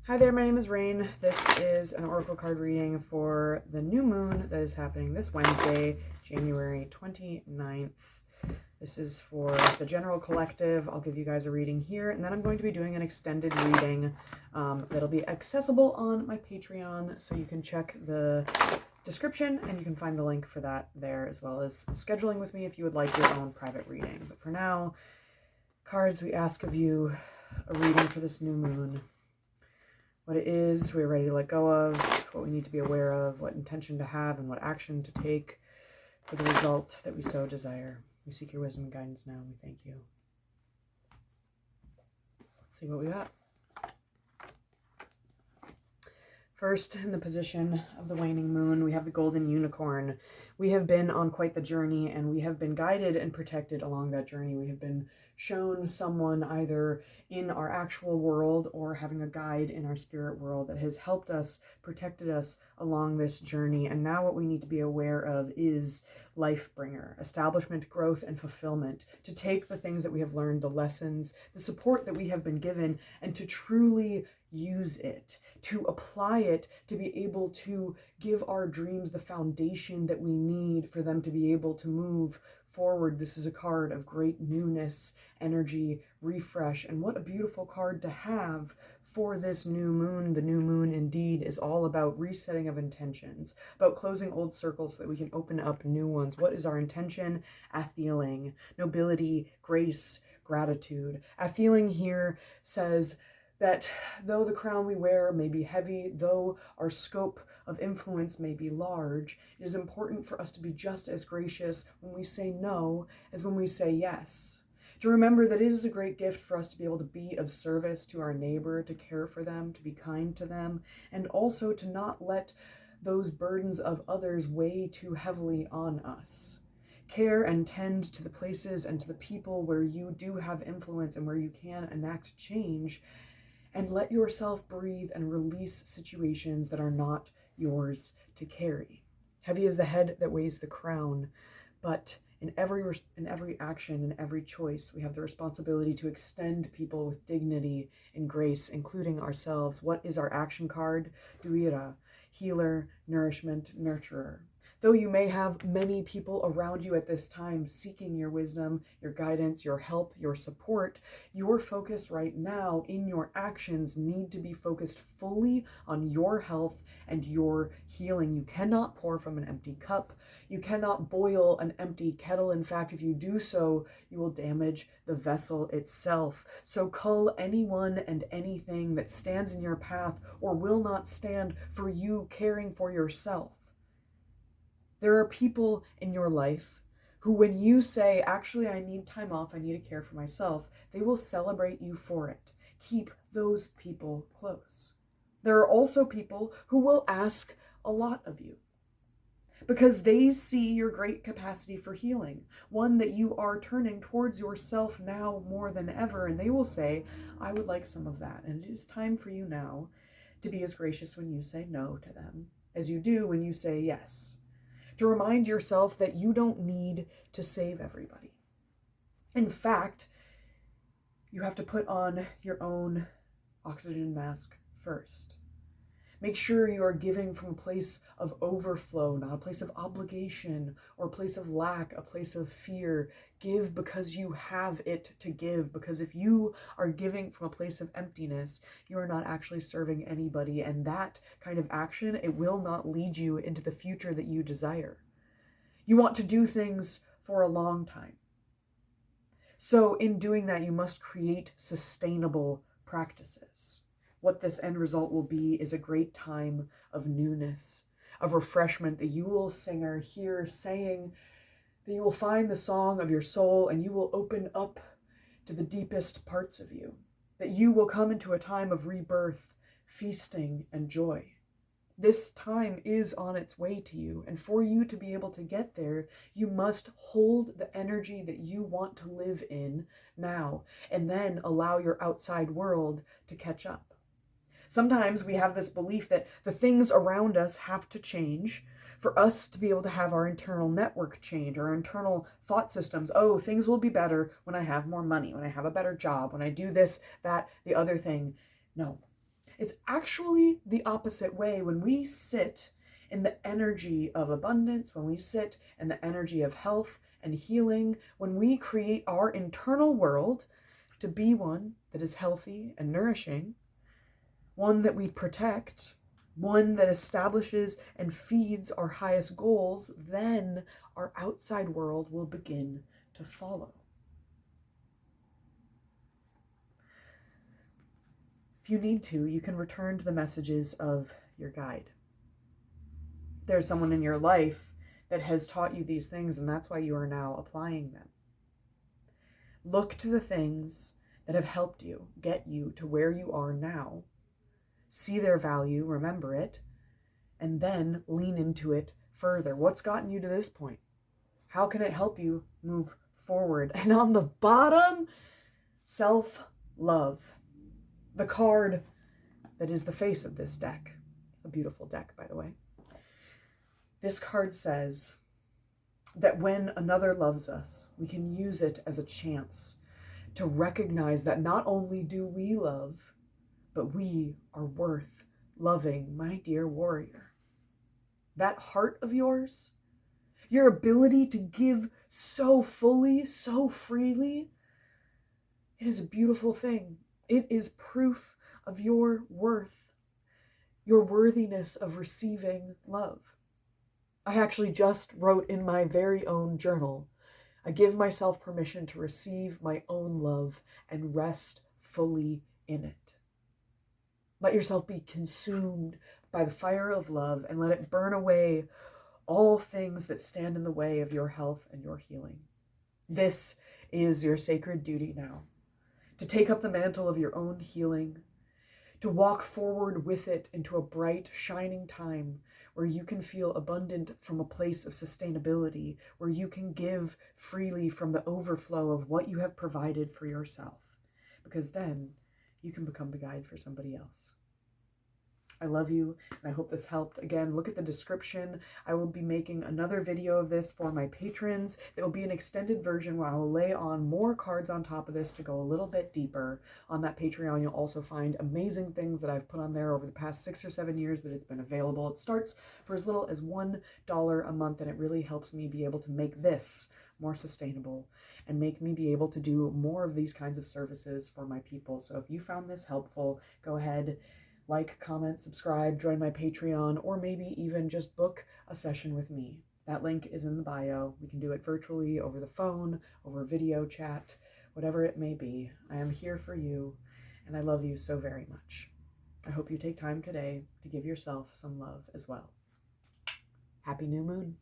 Hi there, my name is Rain. This is an oracle card reading for the new moon that is happening this Wednesday, January 29th. This is for the general collective. I'll give you guys a reading here, and then I'm going to be doing an extended reading that'll be accessible on my Patreon, so you can check the description and you can find the link for that there, as well as scheduling with me if you would like your own private reading. But for now, cards, we ask of you a reading for this new moon. What it is we're ready to let go of, what we need to be aware of, what intention to have, and what action to take for the result that we so desire. We seek your wisdom and guidance now, and we thank you. Let's see what we got. First, in the position of the waning moon, we have the golden unicorn. We have been on quite the journey, and we have been guided and protected along that journey. We have been shown someone either in our actual world or having a guide in our spirit world that has helped us, protected us along this journey. And now what we need to be aware of is life bringer, establishment, growth, and fulfillment, to take the things that we have learned, the lessons, the support that we have been given, and to truly use it, to apply it, to be able to give our dreams the foundation that we need for them to be able to move forward. This is a card of great newness, energy, refresh, and what a beautiful card to have for this new moon. The new moon indeed is all about resetting of intentions, about closing old circles so that we can open up new ones. What is our intention? Atheling, nobility, grace, gratitude. Atheling here says that though the crown we wear may be heavy, though our scope of influence may be large, it is important for us to be just as gracious when we say no as when we say yes. To remember that it is a great gift for us to be able to be of service to our neighbor, to care for them, to be kind to them, and also to not let those burdens of others weigh too heavily on us. Care and tend to the places and to the people where you do have influence and where you can enact change, and let yourself breathe and release situations that are not yours to carry. Heavy is the head that weighs the crown, but in every action, in every choice, we have the responsibility to extend people with dignity and grace, including ourselves. What is our action card? Duira, healer, nourishment, nurturer. Though you may have many people around you at this time seeking your wisdom, your guidance, your help, your support, your focus right now in your actions need to be focused fully on your health and your healing. You cannot pour from an empty cup. You cannot boil an empty kettle. In fact, if you do so, you will damage the vessel itself. So cull anyone and anything that stands in your path or will not stand for you caring for yourself. There are people in your life who, when you say, actually, I need time off, I need to care for myself, they will celebrate you for it. Keep those people close. There are also people who will ask a lot of you because they see your great capacity for healing, one that you are turning towards yourself now more than ever, and they will say, I would like some of that. And it is time for you now to be as gracious when you say no to them as you do when you say yes. To remind yourself that you don't need to save everybody. In fact, you have to put on your own oxygen mask first. Make sure you are giving from a place of overflow, not a place of obligation or a place of lack, a place of fear. Give because you have it to give, because if you are giving from a place of emptiness, you are not actually serving anybody, and that kind of action, it will not lead you into the future that you desire. You want to do things for a long time. So in doing that, you must create sustainable practices. What this end result will be is a great time of newness, of refreshment, that you will singer hear saying that you will find the song of your soul and you will open up to the deepest parts of you, that you will come into a time of rebirth, feasting, and joy. This time is on its way to you, and for you to be able to get there, you must hold the energy that you want to live in now, and then allow your outside world to catch up. Sometimes we have this belief that the things around us have to change for us to be able to have our internal network change, our internal thought systems. Oh, things will be better when I have more money, when I have a better job, when I do this, that, the other thing. No. It's actually the opposite way. When we sit in the energy of abundance, when we sit in the energy of health and healing, when we create our internal world to be one that is healthy and nourishing, one that we protect, one that establishes and feeds our highest goals, then our outside world will begin to follow. If you need to, you can return to the messages of your guide. There's someone in your life that has taught you these things, and that's why you are now applying them. Look to the things that have helped you get you to where you are now. See their value, remember it, and then lean into it further. What's gotten you to this point? How can it help you move forward? And on the bottom, self-love. The card that is the face of this deck. A beautiful deck, by the way. This card says that when another loves us, we can use it as a chance to recognize that not only do we love, but we are worth loving, my dear warrior. That heart of yours, your ability to give so fully, so freely, it is a beautiful thing. It is proof of your worth, your worthiness of receiving love. I actually just wrote in my very own journal, I give myself permission to receive my own love and rest fully in it. Let yourself be consumed by the fire of love and let it burn away all things that stand in the way of your health and your healing. This is your sacred duty now, to take up the mantle of your own healing, to walk forward with it into a bright, shining time where you can feel abundant from a place of sustainability, where you can give freely from the overflow of what you have provided for yourself, because then you can become the guide for somebody else. I love you, and I hope this helped. Again, look at the description. I will be making another video of this for my patrons. There will be an extended version where I will lay on more cards on top of this to go a little bit deeper. On that Patreon, you'll also find amazing things that I've put on there over the past 6 or 7 years that it's been available. It starts for as little as $1 a month, and it really helps me be able to make this more sustainable and make me be able to do more of these kinds of services for my people. So if you found this helpful, go ahead, like, comment, subscribe, join my Patreon, or maybe even just book a session with me. That link is in the bio. We can do it virtually, over the phone, over video chat, whatever it may be. I am here for you, and I love you so very much. I hope you take time today to give yourself some love as well. Happy new moon.